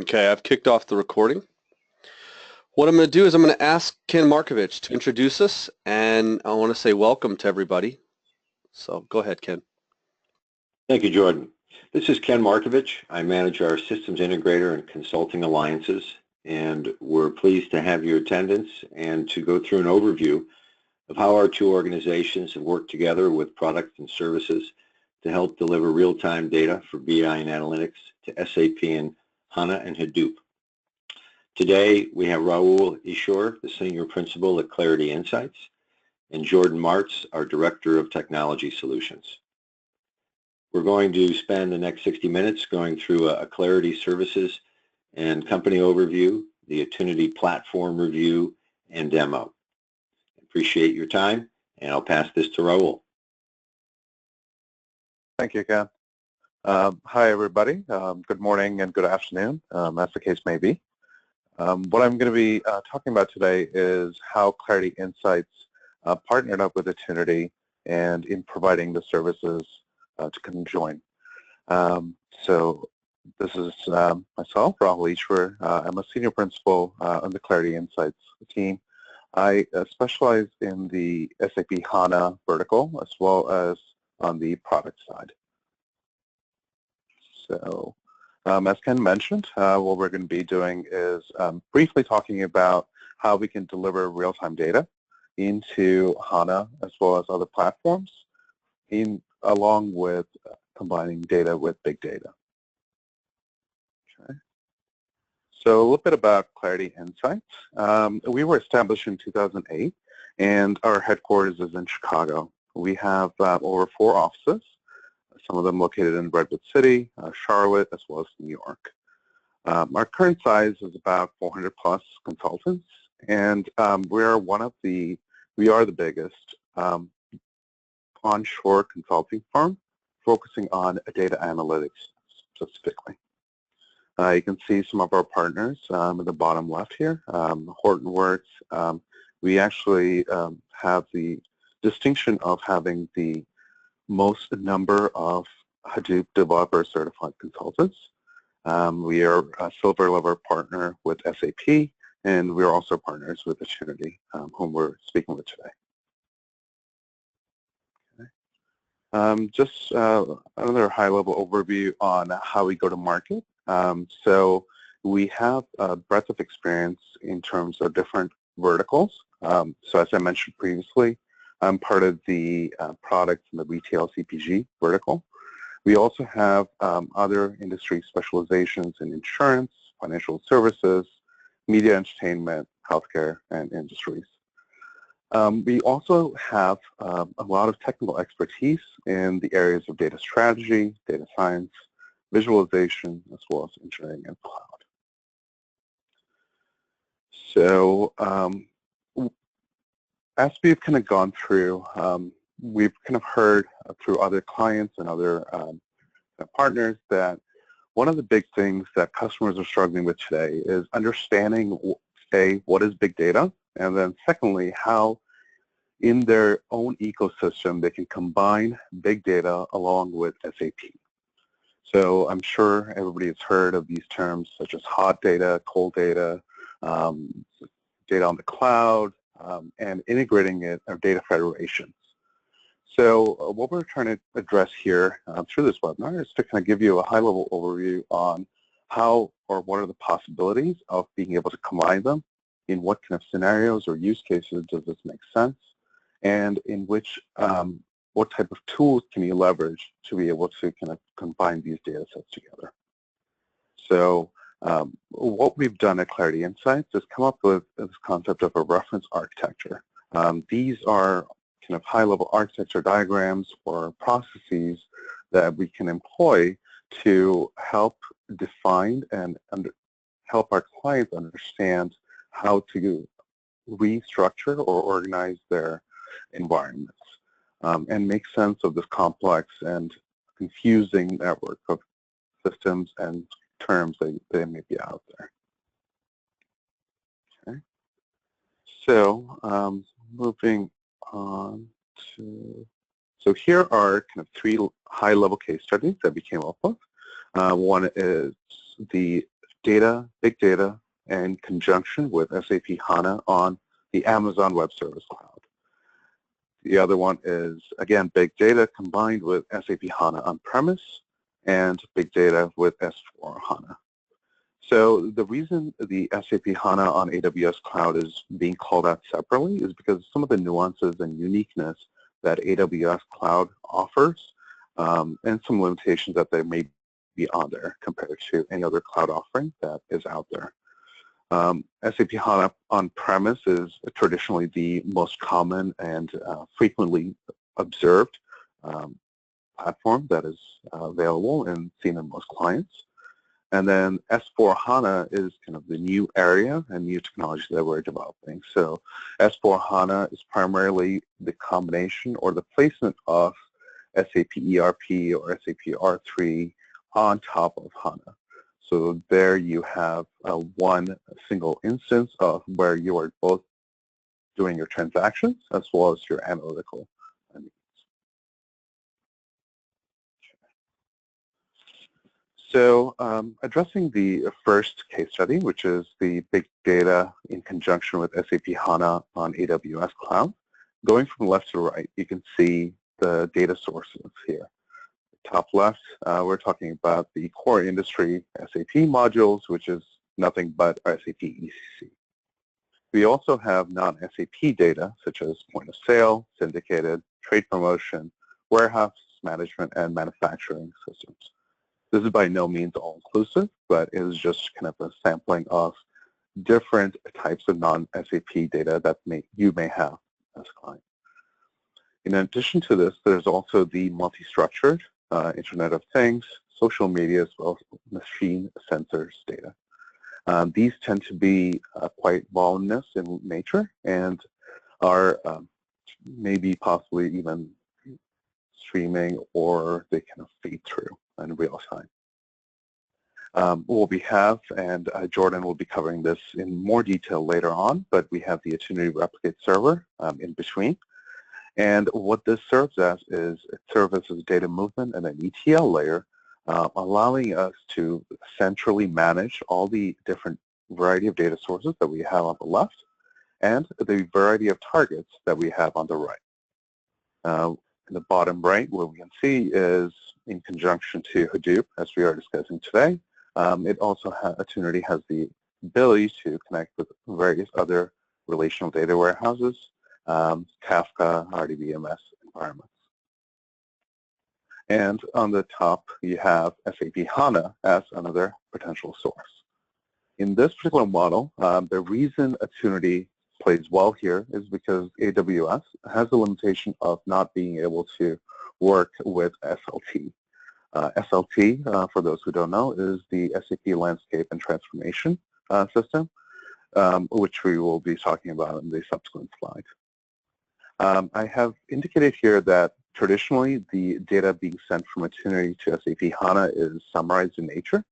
Okay, I've kicked off the recording. What I'm going to do is I'm going to ask Ken Markovich to introduce us, and I want to say welcome to everybody. So go ahead, Ken. Thank you, Jordan. This is Ken Markovich. I manage our Systems Integrator and Consulting Alliances, and we're pleased to have your attendance and to go through an overview of how our two organizations have worked together with products and services to help deliver real-time data for BI and analytics to SAP and HANA and Hadoop. Today, we have Raul Ishor, the Senior Principal at Clarity Insights, and Jordan Martz, our Director of Technology Solutions. We're going to spend the next 60 minutes going through a Clarity Services and Company Overview, the Attunity Platform Review, and Demo. Appreciate your time, and I'll pass this to Raul. Thank you, Ken. Hi, everybody. Good morning and good afternoon, as the case may be. What I'm going to be talking about today is how Clarity Insights partnered up with Attunity and in providing the services to come join. So this is myself, Raul Ishor. I'm a Senior Principal on the Clarity Insights team. I specialize in the SAP HANA vertical as well as on the product side. So as Ken mentioned, what we're going to be doing is briefly talking about how we can deliver real-time data into HANA as well as other platforms, along with combining data with big data. Okay. So a little bit about Clarity Insights. We were established in 2008, and our headquarters is in Chicago. We have over 4 offices, some of them located in Redwood City, Charlotte, as well as New York. Our current size is about 400 plus consultants, and we are the biggest onshore consulting firm focusing on data analytics specifically. You can see some of our partners at the bottom left here. Hortonworks. We actually have the distinction of having the most number of Hadoop developer certified consultants. We are a silver level partner with SAP, and we're also partners with Attunity, whom we're speaking with today. Just another high-level overview on how we go to market. So we have a breadth of experience in terms of different verticals. So as I mentioned previously, I'm part of the products in the retail CPG vertical. We also have other industry specializations in insurance, financial services, media entertainment, healthcare, and industries. We also have a lot of technical expertise in the areas of data strategy, data science, visualization, as well as engineering and cloud. So as we've kind of gone through, we've kind of heard through other clients and other partners that one of the big things that customers are struggling with today is understanding, A, what is big data, and then secondly, how in their own ecosystem they can combine big data along with SAP. So I'm sure everybody has heard of these terms such as hot data, cold data, data on the cloud, and integrating it or data federations. So what we're trying to address here through this webinar is to kind of give you a high-level overview on how or what are the possibilities of being able to combine them, in what kind of scenarios or use cases does this make sense, and in which what type of tools can you leverage to be able to kind of combine these data sets together. So what we've done at Clarity Insights is come up with this concept of a reference architecture. These are kind of high-level architecture diagrams or processes that we can employ to help define and help our clients understand how to restructure or organize their environments and make sense of this complex and confusing network of systems and terms that may be out there. Okay. So moving on to, so here are kind of 3 high-level case studies that we came up with. One is the Big Data in conjunction with SAP HANA on the Amazon Web Service Cloud. The other one is, again, Big Data combined with SAP HANA on-premise and Big Data with S4 HANA. So the reason the SAP HANA on AWS Cloud is being called out separately is because some of the nuances and uniqueness that AWS Cloud offers and some limitations that there may be on there compared to any other cloud offering that is out there. SAP HANA on-premise is traditionally the most common and frequently observed platform that is available and seen in most clients. And then S4 HANA is kind of the new area and new technology that we're developing. So S4 HANA is primarily the combination or the placement of SAP ERP or SAP R3 on top of HANA. So there you have one single instance of where you are both doing your transactions as well as your analytical needs. So addressing the first case study, which is the Big Data in conjunction with SAP HANA on AWS Cloud, going from left to right, you can see the data sources here. Top left, we're talking about the core industry SAP modules, which is nothing but SAP ECC. We also have non-SAP data, such as point of sale, syndicated, trade promotion, warehouse management, and manufacturing systems. This is by no means all-inclusive, but it is just kind of a sampling of different types of non-SAP data that you may have as a client. In addition to this, there's also the multi-structured Internet of Things, social media, as well as machine sensors data. These tend to be quite voluminous in nature and are maybe possibly even streaming, or they kind of feed through in real time. What we have, and Jordan will be covering this in more detail later on, but we have the Attunity Replicate server in between. And what this serves as is it serves as a data movement and an ETL layer, allowing us to centrally manage all the different variety of data sources that we have on the left and the variety of targets that we have on the right. In the bottom right, what we can see is in conjunction to Hadoop, as we are discussing today, it also Attunity has the ability to connect with various other relational data warehouses, Kafka, RDBMS environments. And on the top, you have SAP HANA as another potential source. In this particular model, the reason Attunity plays well here is because AWS has the limitation of not being able to work with SLT. SLT, for those who don't know, is the SAP Landscape and Transformation system, which we will be talking about in the subsequent slide. I have indicated here that traditionally the data being sent from Attunity to SAP HANA is summarized in nature.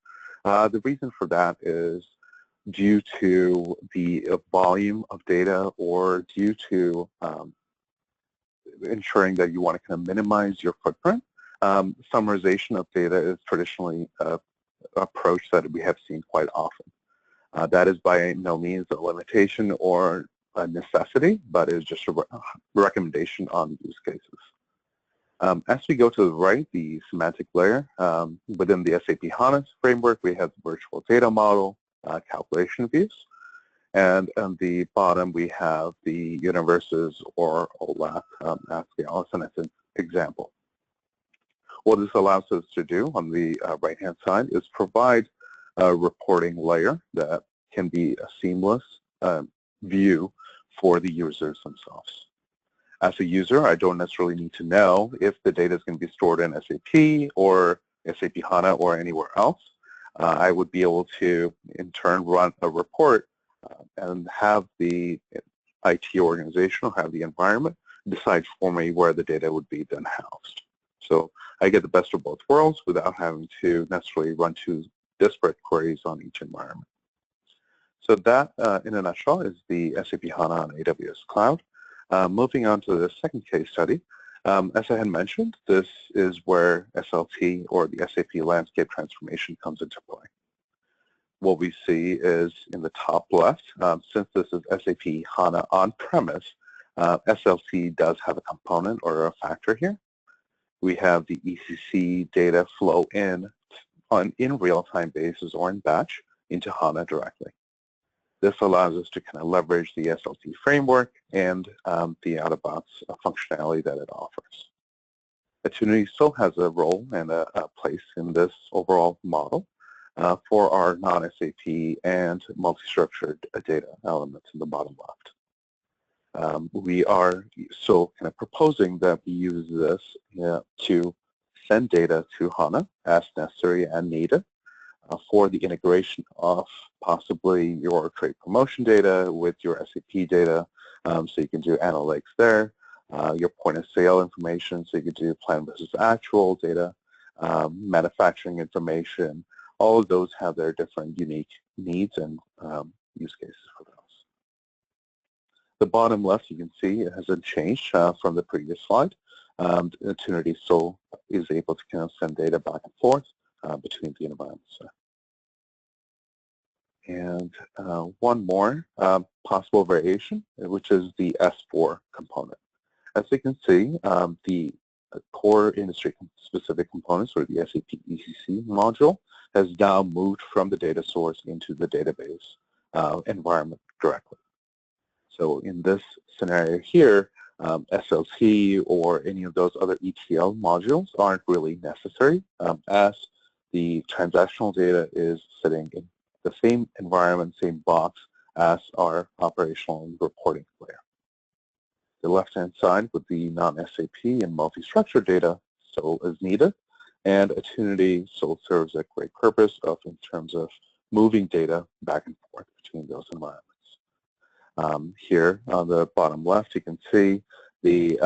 The reason for that is due to the volume of data or due to ensuring that you want to kind of minimize your footprint. Summarization of data is traditionally an approach that we have seen quite often. That is by no means a limitation or a necessity, but is just a recommendation on use cases. As we go to the right, the semantic layer, within the SAP HANA framework, we have the virtual data model, calculation views, and on the bottom we have the universes or OLAP as an example. What this allows us to do on the right-hand side is provide a reporting layer that can be a seamless view for the users themselves. As a user, I don't necessarily need to know if the data is going to be stored in SAP or SAP HANA or anywhere else. I would be able to, in turn, run a report and have the IT organization or have the environment decide for me where the data would be then housed. So I get the best of both worlds without having to necessarily run two disparate queries on each environment. So that, in a nutshell, is the SAP HANA on AWS Cloud. Moving on to the second case study, as I had mentioned, this is where SLT or the SAP Landscape Transformation comes into play. what we see is in the top left, since this is SAP HANA on-premise, SLC does have a component or a factor here. We have the ECC data flow in real-time basis or in batch into HANA directly. This allows us to kind of leverage the SLC framework and the out-of-box functionality that it offers. Attunity still has a role and a place in this overall model for our non-SAP and multi-structured data elements in the bottom left. We are so kind of proposing that we use this to send data to HANA as necessary and needed for the integration of possibly your trade promotion data with your SAP data, so you can do analytics there, your point of sale information, so you can do plan versus actual data, manufacturing information. All of those have their different unique needs and use cases for those. The bottom left, you can see, it hasn't changed from the previous slide. Attunity still is able to kind of send data back and forth between the environments. And one more possible variation, which is the S4 component. As you can see, the core industry-specific components, or the SAP ECC module, has now moved from the data source into the database environment directly. So in this scenario here, SLC or any of those other ETL modules aren't really necessary, as the transactional data is sitting in the same environment, same box as our operational and reporting layer. The left-hand side with the non-SAP and multi-structured data still is needed, and Attunity still serves a great purpose in terms of moving data back and forth between those environments. Here on the bottom left, you can see the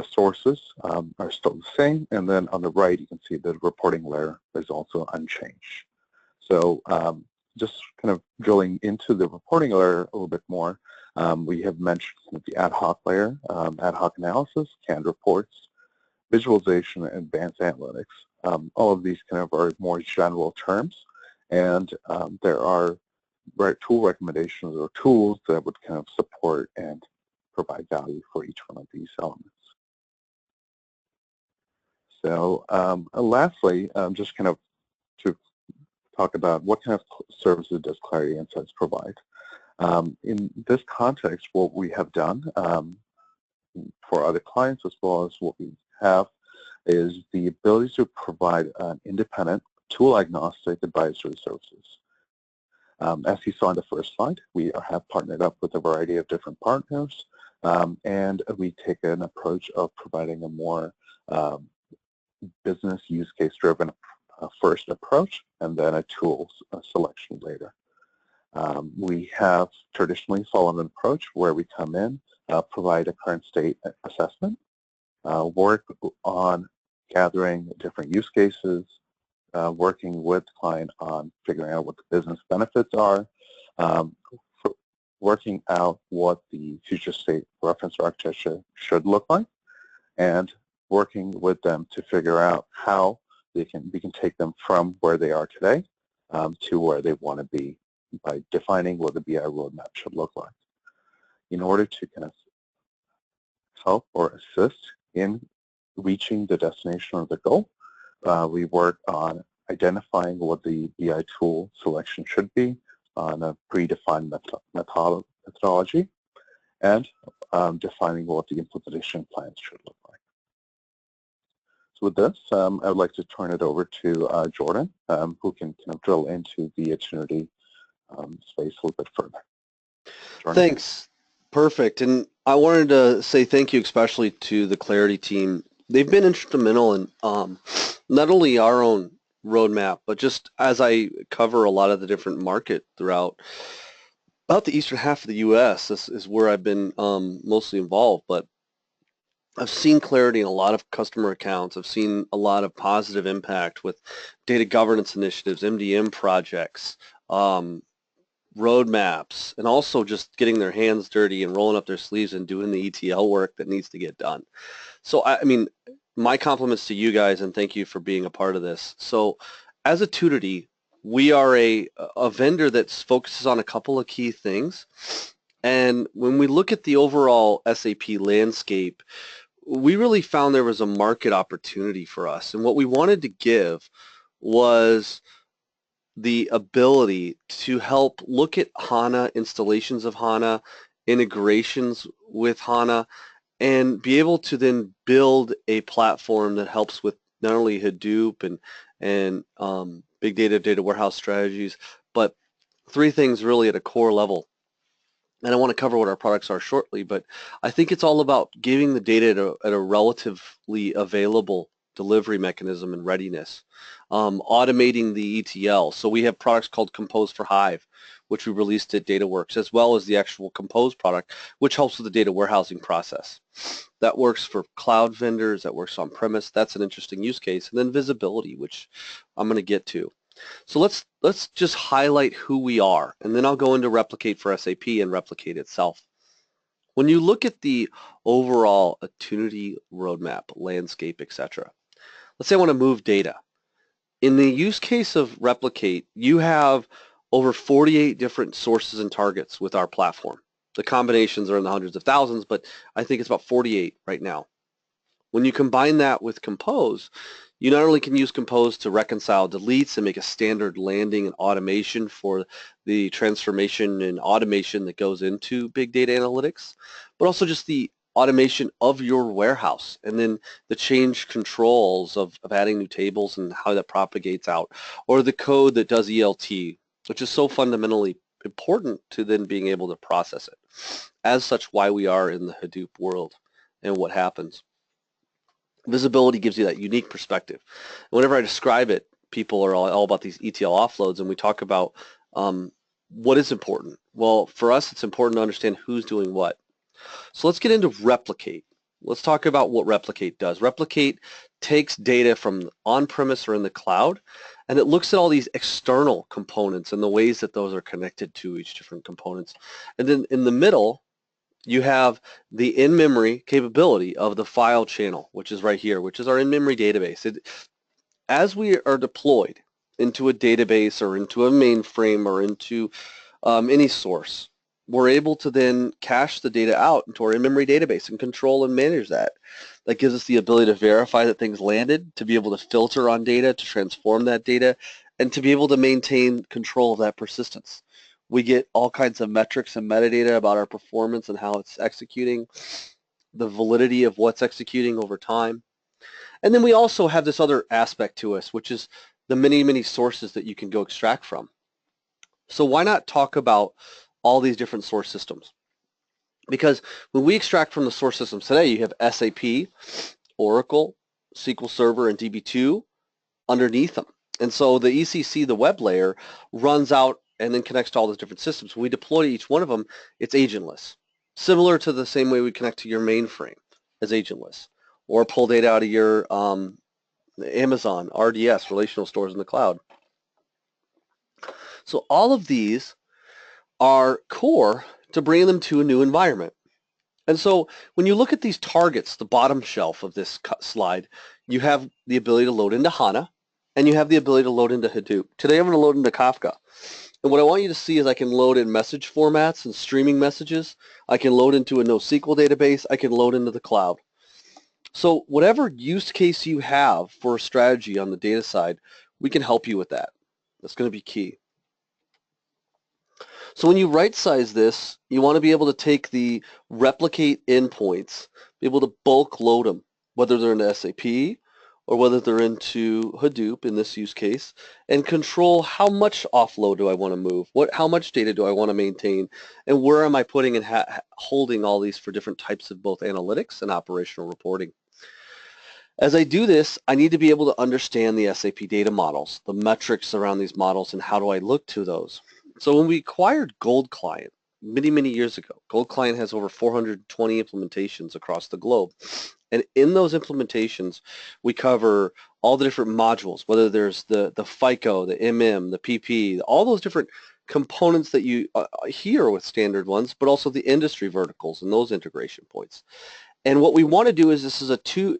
sources are still the same, and then on the right, you can see the reporting layer is also unchanged. So just kind of drilling into the reporting layer a little bit more, we have mentioned the ad hoc layer, ad hoc analysis, canned reports, visualization, and advanced analytics. All of these kind of are more general terms, and there are tool recommendations or tools that would kind of support and provide value for each one of these elements. So lastly, just kind of to talk about what kind of services does Clarity Insights provide. In this context, what we have done for other clients as well as what we have is the ability to provide an independent tool-agnostic advisory services. As you saw in the first slide, we have partnered up with a variety of different partners, and we take an approach of providing a more business use case driven first approach, and then a tools selection later. We have traditionally followed an approach where we come in, provide a current state assessment, work on gathering different use cases, working with the client on figuring out what the business benefits are, working out what the future state reference architecture should look like, and working with them to figure out how we can take them from where they are today to where they want to be by defining what the BI roadmap should look like. In order to kind of help or assist in reaching the destination or the goal, we work on identifying what the BI tool selection should be on a predefined methodology, and defining what the implementation plans should look like. So with this, I would like to turn it over to Jordan, who can kind of drill into the Attunity space a little bit further. Jordan? Thanks. Perfect. And I wanted to say thank you especially to the Clarity team. They've been instrumental in not only our own roadmap, but just as I cover a lot of the different market throughout about the eastern half of the U.S. This is where I've been mostly involved, but I've seen Clarity in a lot of customer accounts. I've seen a lot of positive impact with data governance initiatives, MDM projects, roadmaps, and also just getting their hands dirty and rolling up their sleeves and doing the ETL work that needs to get done. So, I mean, my compliments to you guys, and thank you for being a part of this. So, as Attunity, we are a vendor that focuses on a couple of key things. And when we look at the overall SAP landscape, we really found there was a market opportunity for us. And what we wanted to give was the ability to help look at HANA, installations of HANA, integrations with HANA, and be able to then build a platform that helps with not only Hadoop and big data, data warehouse strategies, but three things really at a core level. And I want to cover what our products are shortly, but I think it's all about giving the data at a relatively available delivery mechanism and readiness. Automating the ETL. So we have products called Compose for Hive, which we released at DataWorks, as well as the actual Compose product, which helps with the data warehousing process. That works for cloud vendors, that works on-premise. That's an interesting use case. And then visibility, which I'm going to get to. So let's just highlight who we are, and then I'll go into Replicate for SAP and Replicate itself. When you look at the overall Attunity roadmap, landscape, etc., let's say I want to move data. In the use case of Replicate, you have over 48 different sources and targets with our platform. The combinations are in the hundreds of thousands, but I think it's about 48 right now. When you combine that with Compose, you not only can use Compose to reconcile deletes and make a standard landing and automation for the transformation and automation that goes into big data analytics, but also just the automation of your warehouse and then the change controls of adding new tables and how that propagates out, or the code that does ELT, which is so fundamentally important to then being able to process it. As such, why we are in the Hadoop world and what happens. Visibility gives you that unique perspective. Whenever I describe it, people are all about these ETL offloads, and we talk about what is important. Well, for us, it's important to understand who's doing what. So let's get into Replicate. Let's talk about what Replicate does. Replicate takes data from on-premise or in the cloud, and it looks at all these external components and the ways that those are connected to each different components. And then in the middle, you have the in-memory capability of the file channel, which is right here, which is our in-memory database. As we are deployed into a database or into a mainframe or into any source, we're able to then cache the data out into our in-memory database and control and manage that. That gives us the ability to verify that things landed, to be able to filter on data, to transform that data, and to be able to maintain control of that persistence. We get all kinds of metrics and metadata about our performance and how it's executing, the validity of what's executing over time. And then we also have this other aspect to us, which is the many, many sources that you can go extract from. So why not talk about all these different source systems? Because when we extract from the source systems today, you have SAP, Oracle, SQL Server, and DB2 underneath them. And so the ECC, the web layer, runs out and then connects to all those different systems. When we deploy each one of them, it's agentless, similar to the same way we connect to your mainframe as agentless, or pull data out of your Amazon RDS, relational stores in the cloud. So all of these are core to bringing them to a new environment. And so when you look at these targets, the bottom shelf of this slide, you have the ability to load into HANA, and you have the ability to load into Hadoop. Today I'm going to load into Kafka. And what I want you to see is I can load in message formats and streaming messages. I can load into a NoSQL database. I can load into the cloud. So whatever use case you have for a strategy on the data side, we can help you with that. That's going to be key. So when you right-size this, you want to be able to take the replicate endpoints, be able to bulk load them, whether they're into SAP or whether they're into Hadoop in this use case, and control how much offload do I want to move, how much data do I want to maintain, and where am I putting and holding all these for different types of both analytics and operational reporting. As I do this, I need to be able to understand the SAP data models, the metrics around these models, and how do I look to those. So when we acquired Gold Client many, many years ago, Gold Client has over 420 implementations across the globe. And in those implementations, we cover all the different modules, whether there's the FICO, the MM, the PP, all those different components that you hear with standard ones, but also the industry verticals and those integration points. And what we want to do is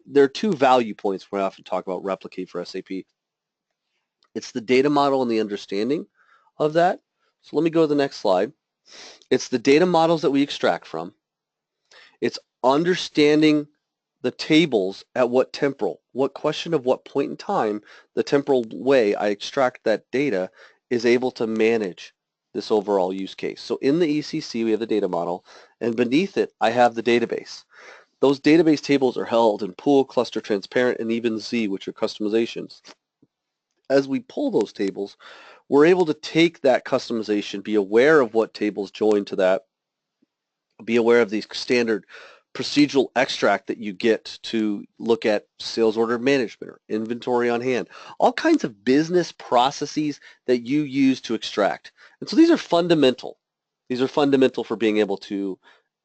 there are two value points we often talk about Replicate for SAP. It's the data model and the understanding of that. So let me go to the next slide. It's the data models that we extract from. It's understanding the tables at what temporal, what question of what point in time, the temporal way I extract that data is able to manage this overall use case. So in the ECC, we have the data model, and beneath it, I have the database. Those database tables are held in pool, cluster, transparent, and even Z, which are customizations. As we pull those tables, we're able to take that customization, be aware of what tables join to that, be aware of the standard procedural extract that you get to look at sales order management or inventory on hand, all kinds of business processes that you use to extract. And so these are fundamental. These are fundamental for being able to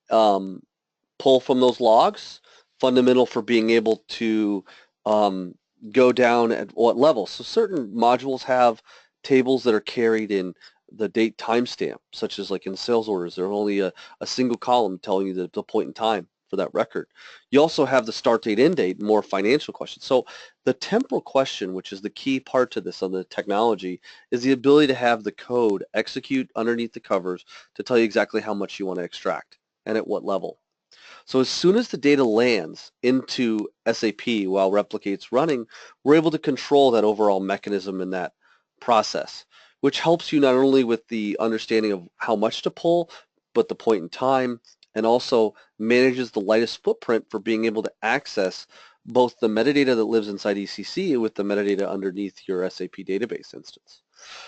pull from those logs, fundamental for being able to go down at what level. So certain modules have tables that are carried in the date timestamp, such as like in sales orders, there's only a single column telling you the point in time for that record. You also have the start date, end date, more financial questions. So the temporal question, which is the key part to this on the technology, is the ability to have the code execute underneath the covers to tell you exactly how much you want to extract and at what level. So as soon as the data lands into SAP while Replicate's running, we're able to control that overall mechanism in that process, which helps you not only with the understanding of how much to pull, but the point in time, and also manages the lightest footprint for being able to access both the metadata that lives inside ECC with the metadata underneath your SAP database instance.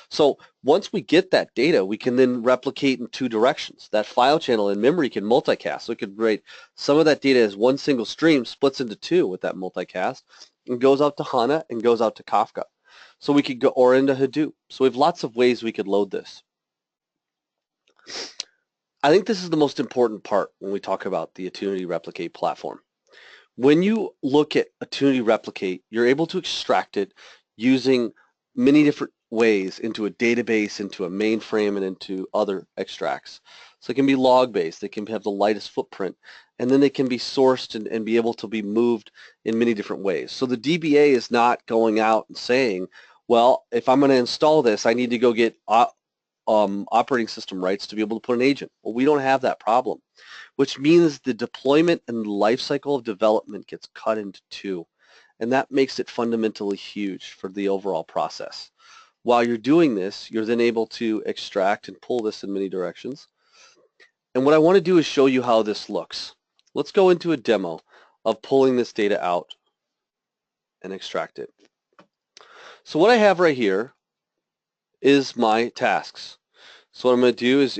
So once we get that data, we can then replicate in two directions. That file channel in memory can multicast. So it could write some of that data as one single stream, splits into two with that multicast, and goes out to HANA and goes out to Kafka. So we could go, or into Hadoop. So we have lots of ways we could load this. I think this is the most important part when we talk about the Attunity Replicate platform. When you look at Attunity Replicate, you're able to extract it using many different ways into a database, into a mainframe, and into other extracts. So it can be log-based, they can have the lightest footprint, and then they can be sourced and be able to be moved in many different ways. So the DBA is not going out and saying, well, if I'm going to install this, I need to go get operating system rights to be able to put an agent. Well, we don't have that problem, which means the deployment and life cycle of development gets cut into two. And that makes it fundamentally huge for the overall process. While you're doing this, you're then able to extract and pull this in many directions. And what I want to do is show you how this looks. Let's go into a demo of pulling this data out and extract it. So what I have right here is my tasks. So what I'm going to do is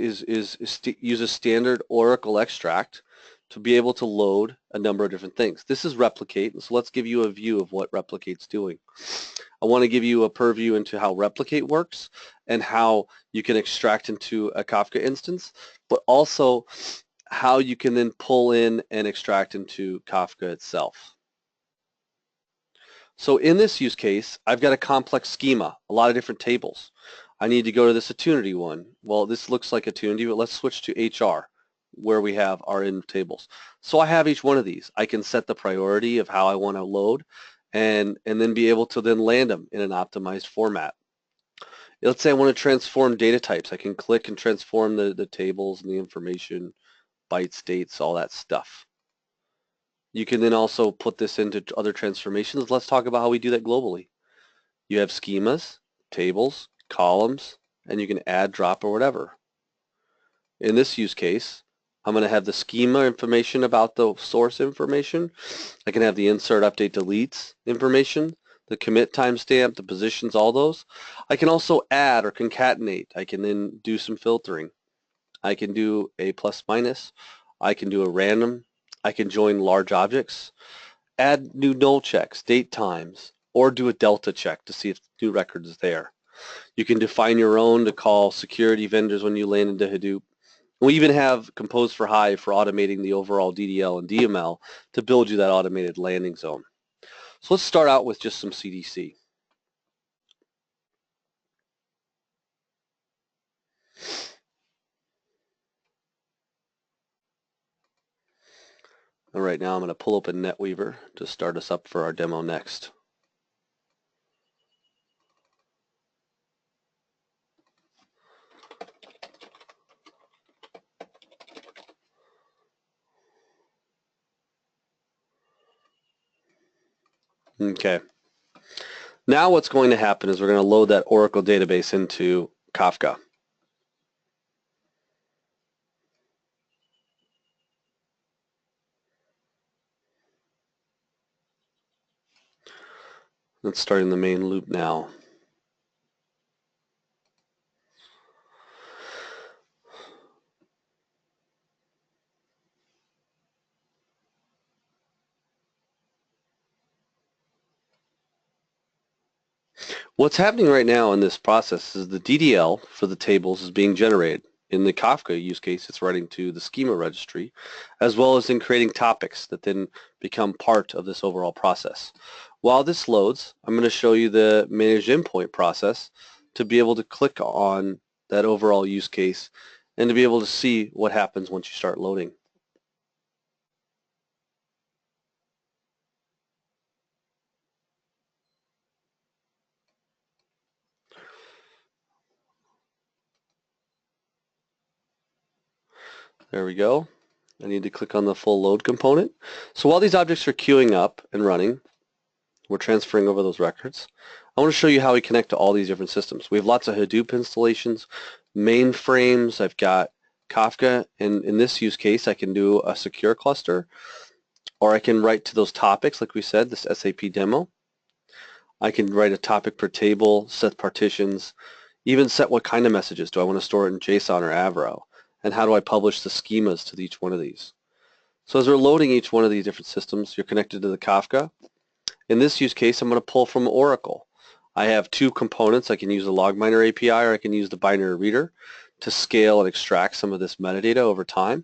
use a standard Oracle extract to be able to load a number of different things. This is Replicate, and so let's give you a view of what Replicate's doing. I want to give you a purview into how Replicate works and how you can extract into a Kafka instance, but also how you can then pull in and extract into Kafka itself. So in this use case, I've got a complex schema, a lot of different tables. I need to go to this Attunity one. Well, this looks like Attunity, but let's switch to HR, where we have our in tables. So I have each one of these. I can set the priority of how I want to load and then be able to then land them in an optimized format. Let's say I want to transform data types. I can click and transform the tables and the information, bytes, dates, all that stuff. You can then also put this into other transformations. Let's talk about how we do that globally. You have schemas, tables, columns, and you can add, drop, or whatever. In this use case, I'm going to have the schema information about the source information. I can have the insert, update, deletes information, the commit timestamp, the positions, all those. I can also add or concatenate. I can then do some filtering. I can do a plus minus. I can do a random. I can join large objects, add new null checks, date times, or do a delta check to see if new record is there. You can define your own to call security vendors when you land into Hadoop. We even have Compose for Hive for automating the overall DDL and DML to build you that automated landing zone. So let's start out with just some CDC. All right, now I'm going to pull open NetWeaver to start us up for our demo next. Okay. Now what's going to happen is we're going to load that Oracle database into Kafka. Let's start in the main loop now. What's happening right now in this process is the DDL for the tables is being generated. In the Kafka use case, it's writing to the schema registry, as well as in creating topics that then become part of this overall process. While this loads, I'm going to show you the managed endpoint process to be able to click on that overall use case and to be able to see what happens once you start loading. There we go. I need to click on the full load component. So while these objects are queuing up and running, we're transferring over those records. I want to show you how we connect to all these different systems. We have lots of Hadoop installations, mainframes. I've got Kafka, and in this use case, I can do a secure cluster, or I can write to those topics, like we said, this SAP demo. I can write a topic per table, set partitions, even set what kind of messages. Do I want to store it in JSON or Avro? And how do I publish the schemas to each one of these? So as we're loading each one of these different systems, you're connected to the Kafka. In this use case, I'm going to pull from Oracle. I have two components. I can use the LogMiner API or I can use the binary reader to scale and extract some of this metadata over time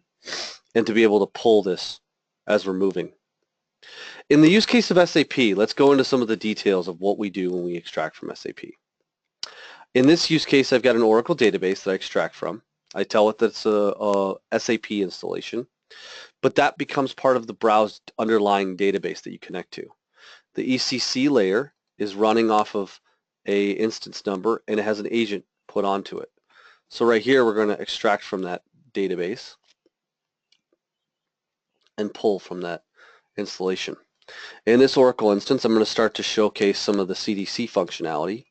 and to be able to pull this as we're moving. In the use case of SAP, let's go into some of the details of what we do when we extract from SAP. In this use case, I've got an Oracle database that I extract from. I tell it that it's a SAP installation, but that becomes part of the browsed underlying database that you connect to. The ECC layer is running off of a instance number and it has an agent put onto it. So right here we're going to extract from that database and pull from that installation. In this Oracle instance, I'm going to start to showcase some of the CDC functionality.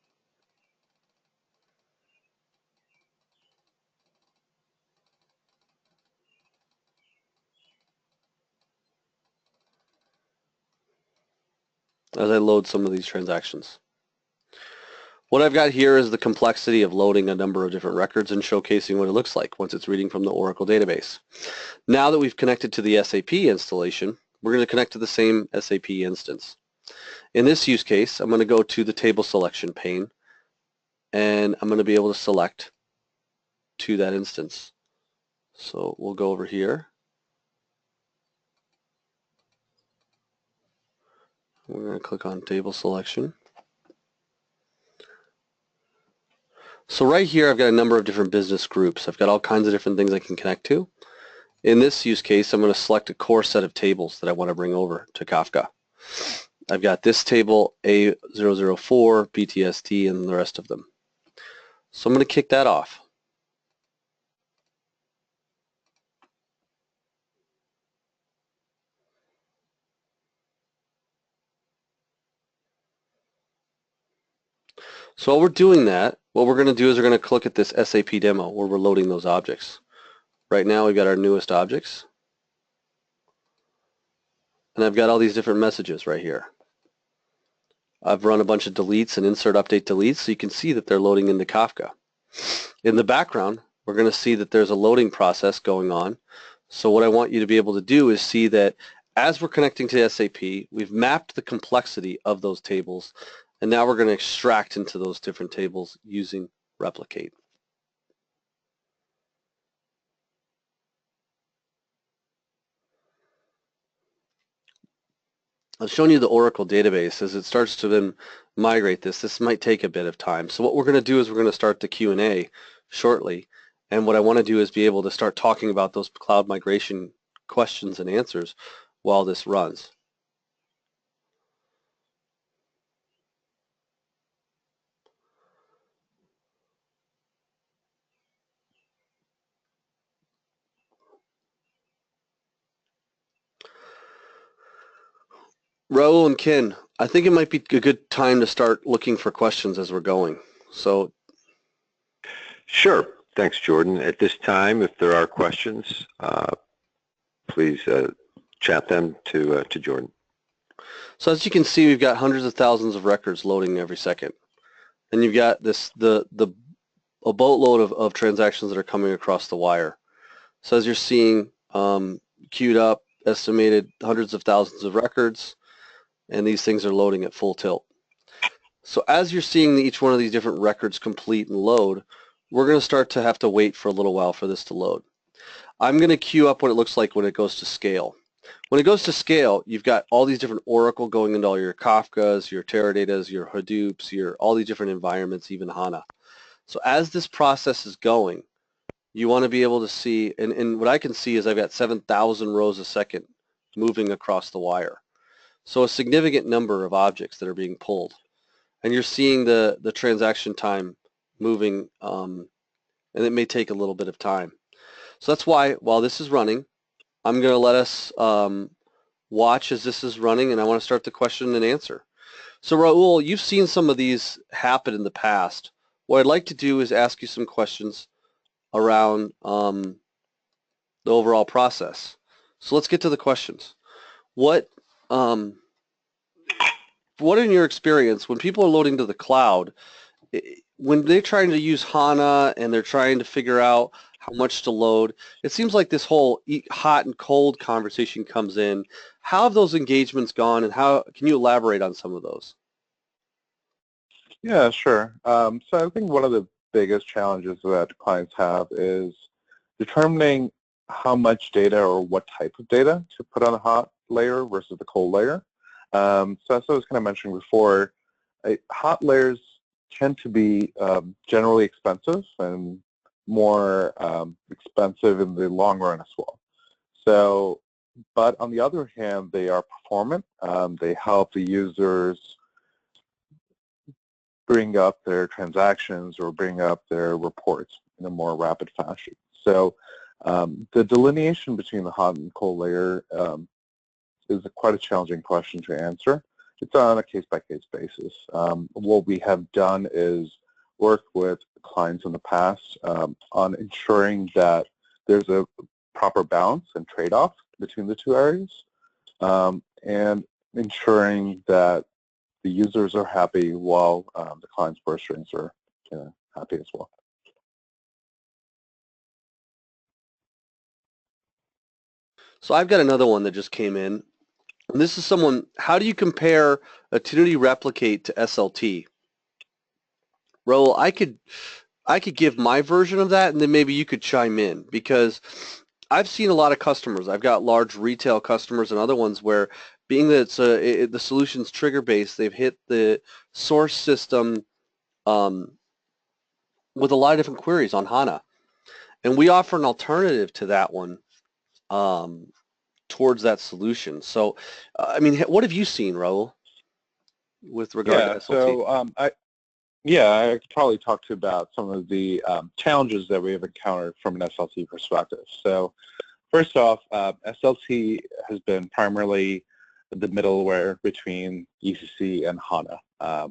As I load some of these transactions. What I've got here is the complexity of loading a number of different records and showcasing what it looks like once it's reading from the Oracle database. Now that we've connected to the SAP installation, we're going to connect to the same SAP instance. In this use case, I'm going to go to the table selection pane and I'm going to be able to select to that instance. So we'll go over here. We're going to click on table selection. So right here I've got a number of different business groups. I've got all kinds of different things I can connect to. In this use case, I'm going to select a core set of tables that I want to bring over to Kafka. I've got this table, A004, PTSD, and the rest of them. So I'm going to kick that off. So while we're doing that, what we're going to do is we're going to click at this SAP demo where we're loading those objects. Right now we've got our newest objects. And I've got all these different messages right here. I've run a bunch of deletes and insert update deletes so you can see that they're loading into Kafka. In the background, we're going to see that there's a loading process going on. So what I want you to be able to do is see that as we're connecting to SAP, we've mapped the complexity of those tables, and now we're going to extract into those different tables using Replicate. I've shown you the Oracle database. As it starts to then migrate this might take a bit of time. So what we're going to do is we're going to start the Q&A shortly. And what I want to do is be able to start talking about those cloud migration questions and answers while this runs. Raul and Ken, I think it might be a good time to start looking for questions as we're going. So, Sure. Thanks, Jordan. At this time, if there are questions, please chat them to Jordan. so as you can see, we've got hundreds of thousands of records loading every second, and you've got a boatload of transactions that are coming across the wire. So as you're seeing, queued up, estimated hundreds of thousands of records, and these things are loading at full tilt. So as you're seeing each one of these different records complete and load, we're going to start to have to wait for a little while for this to load. I'm going to queue up what it looks like when it goes to scale. When it goes to scale, you've got all these different Oracle going into all your Kafkas, your Teradatas, your Hadoops, all these different environments, even HANA. So as this process is going, you want to be able to see, and what I can see is I've got 7,000 rows a second moving across the wire. So a significant number of objects that are being pulled. And you're seeing the transaction time moving, and it may take a little bit of time. So that's why, while this is running, I'm going to let us watch as this is running, and I want to start the question and answer. So Raul, you've seen some of these happen in the past. What I'd like to do is ask you some questions around the overall process. So let's get to the questions. What in your experience, when people are loading to the cloud, when they're trying to use HANA and they're trying to figure out how much to load, it seems like this whole hot and cold conversation comes in. How have those engagements gone, and how can you elaborate on some of those? Yeah, sure. So I think one of the biggest challenges that clients have is determining how much data or what type of data to put on the hot layer versus the cold layer. So as I was kind of mentioning before, hot layers tend to be generally expensive and more expensive in the long run as well. So, but on the other hand, they are performant. They help the users bring up their transactions or bring up their reports in a more rapid fashion. So the delineation between the hot and cold layer is quite a challenging question to answer. It's on a case-by-case basis. What we have done is work with clients in the past on ensuring that there's a proper balance and trade-off between the two areas, and ensuring that the users are happy while the client's purse strings are happy as well. So I've got another one that just came in. And this is someone, how do you compare Attunity Replicate to SLT? Raul, I could give my version of that, and then maybe you could chime in, because I've seen a lot of customers. I've got large retail customers and other ones where, being that the solution's trigger-based, they've hit the source system with a lot of different queries on HANA. And we offer an alternative to that one towards that solution. So, I mean, what have you seen, Raul, with regard to SLT? So I could probably talk to you about some of the challenges that we have encountered from an SLT perspective. So first off, SLT has been primarily the middleware between ECC and HANA.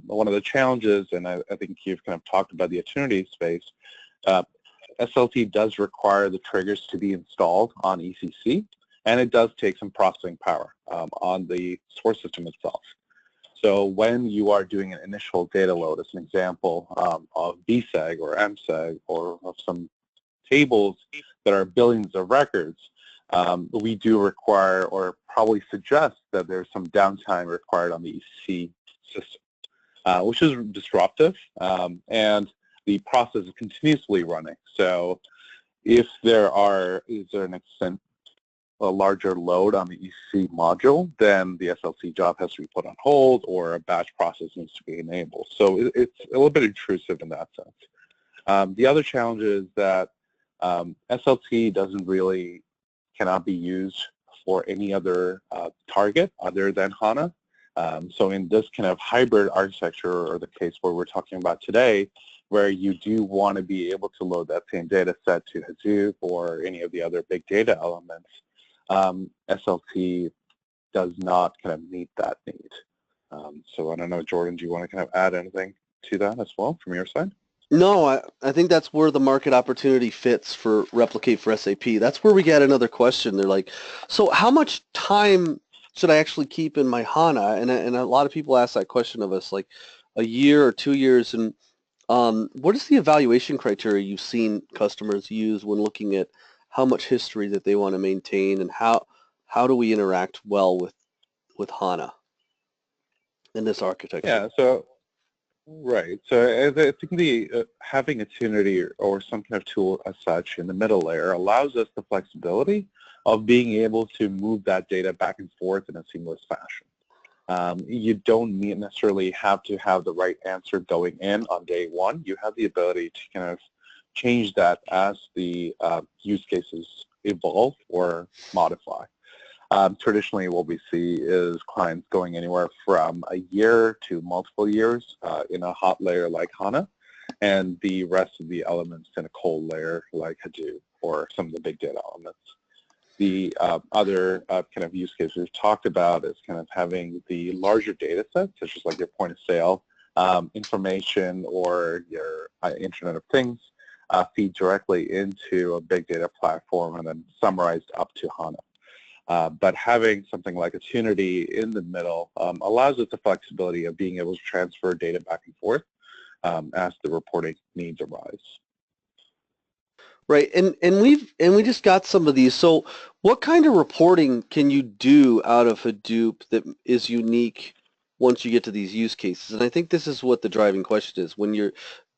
One of the challenges, and I think you've kind of talked about the Attunity space, SLT does require the triggers to be installed on ECC, and it does take some processing power on the source system itself. So when you are doing an initial data load, as an example of BSEG or MSEG or of some tables that are billions of records, we do require, or probably suggest, that there's some downtime required on the ECC system, which is disruptive, and the process is continuously running. So if there is an extent a larger load on the ECC module, then the SLT job has to be put on hold, or a batch process needs to be enabled. So it's a little bit intrusive in that sense. The other challenge is that SLT cannot be used for any other target other than HANA. So in this kind of hybrid architecture, or the case where we're talking about today, where you do want to be able to load that same data set to Hadoop or any of the other big data elements, SLT does not kind of meet that need. So I don't know, Jordan, do you want to kind of add anything to that as well from your side? No, I think that's where the market opportunity fits for Replicate for SAP. That's where we get another question. They're like, so how much time should I actually keep in my HANA? And a lot of people ask that question of us, like a year or 2 years. And what is the evaluation criteria you've seen customers use when looking at how much history that they want to maintain and how do we interact well with HANA in this architecture? Yeah, so right. So I think the having Attunity or some kind of tool as such in the middle layer allows us the flexibility of being able to move that data back and forth in a seamless fashion. You don't necessarily have to have the right answer going in on day one. You have the ability to kind of change that as the use cases evolve or modify. Traditionally, what we see is clients going anywhere from a year to multiple years in a hot layer like HANA, and the rest of the elements in a cold layer like Hadoop or some of the big data elements. The other kind of use cases we've talked about is kind of having the larger data sets, such as like your point of sale information or your Internet of Things, feed directly into a big data platform and then summarized up to HANA. But having something like Attunity in the middle allows us the flexibility of being able to transfer data back and forth as the reporting needs arise. Right, and we just got some of these. So what kind of reporting can you do out of Hadoop that is unique once you get to these use cases? And I think this is what the driving question is. When you're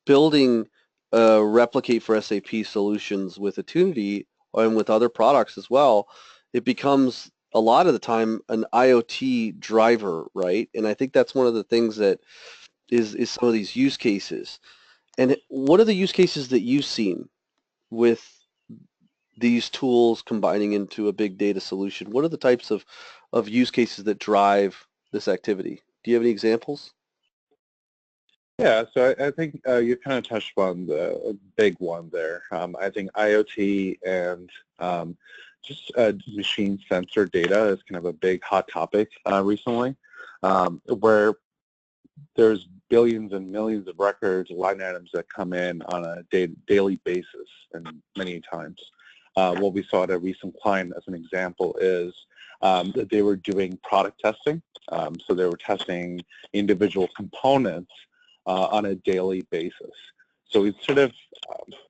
building Replicate for SAP solutions with Attunity and with other products as well, it becomes a lot of the time an IoT driver, right? And I think that's one of the things that is some of these use cases. And what are the use cases that you've seen with these tools combining into a big data solution? What are the types of use cases that drive this activity? Do you have any examples? Yeah, so I think you kind of touched on the big one there. I think IoT and just machine sensor data is kind of a big hot topic recently, where there's billions and millions of records, line items that come in on a daily basis, and many times. What we saw at a recent client, as an example, is that they were doing product testing. So they were testing individual components on a daily basis. So instead of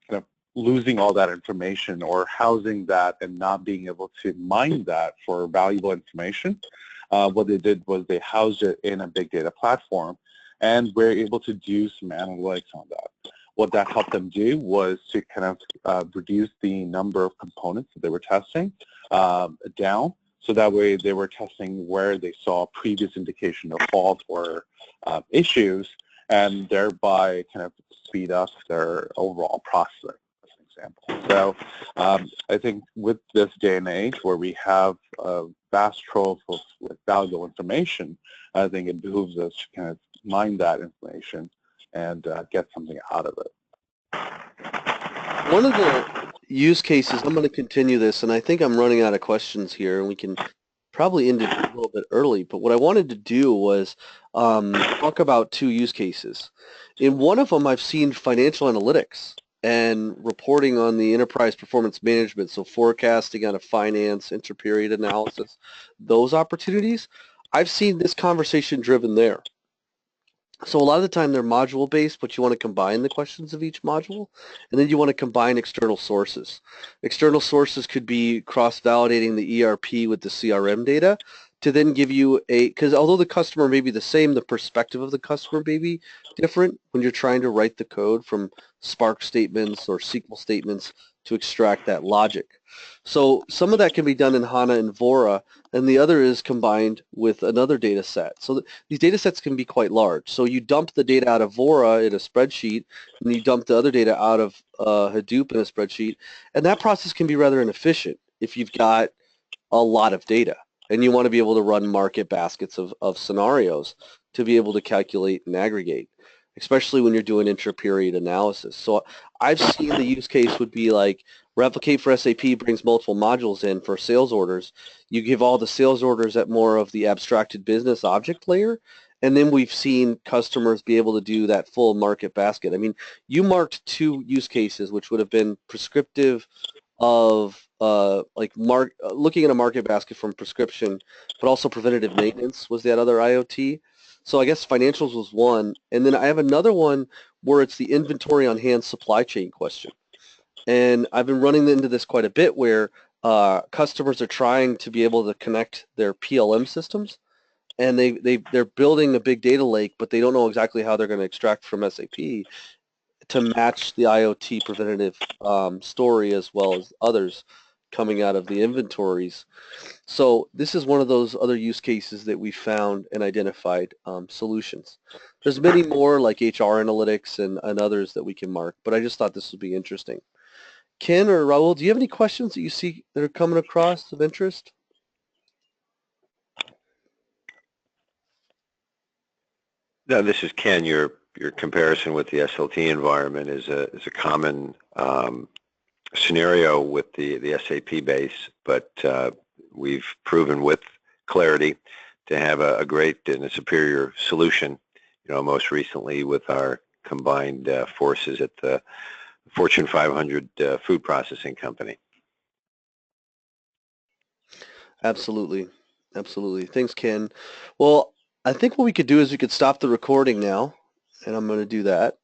kind of losing all that information or housing that and not being able to mine that for valuable information, what they did was they housed it in a big data platform and were able to do some analytics on that. What that helped them do was to kind of reduce the number of components that they were testing down, so that way they were testing where they saw previous indication of fault or issues, and thereby kind of speed up their overall processing, as an example. So I think with this day and age where we have a vast trove of valuable information, I think it behooves us to kind of mine that information and get something out of it. One of the use cases, I'm going to continue this, and I think I'm running out of questions here, and we can probably end it a little bit early, but what I wanted to do was talk about two use cases. In one of them, I've seen financial analytics and reporting on the enterprise performance management, so forecasting out of finance, interperiod analysis, those opportunities. I've seen this conversation driven there. So a lot of the time they're module based, but you want to combine the questions of each module, and then you want to combine external sources. External sources could be cross-validating the ERP with the CRM data to then give you because although the customer may be the same, the perspective of the customer may be different when you're trying to write the code from Spark statements or SQL statements to extract that logic. So some of that can be done in HANA and Vora, and the other is combined with another data set. So these data sets can be quite large. So you dump the data out of Vora in a spreadsheet, and you dump the other data out of Hadoop in a spreadsheet, and that process can be rather inefficient if you've got a lot of data, and you want to be able to run market baskets of scenarios to be able to calculate and aggregate, especially when you're doing intra-period analysis. So I've seen the use case would be like Replicate for SAP brings multiple modules in for sales orders. You give all the sales orders at more of the abstracted business object layer, And then we've seen customers be able to do that full market basket. I mean, you marked two use cases, which would have been prescriptive of looking at a market basket from prescription, but also preventative maintenance was that other IoT. So I guess financials was one. And then I have another one where it's the inventory on hand supply chain question. And I've been running into this quite a bit where customers are trying to be able to connect their PLM systems and they're building a big data lake, but they don't know exactly how they're going to extract from SAP to match the IoT preventative story as well as others coming out of the inventories. So this is one of those other use cases that we found and identified solutions. There's many more like HR analytics and others that we can mark, but I just thought this would be interesting. Ken or Raul, do you have any questions that you see that are coming across of interest? No, this is Ken. Your comparison with the SLT environment is a common scenario with the SAP base, but we've proven with Clarity to have a great and a superior solution. You know, most recently with our combined forces at the Fortune 500 food processing company. Absolutely. Absolutely. Thanks, Ken. Well, I think what we could do is we could stop the recording now, and I'm going to do that.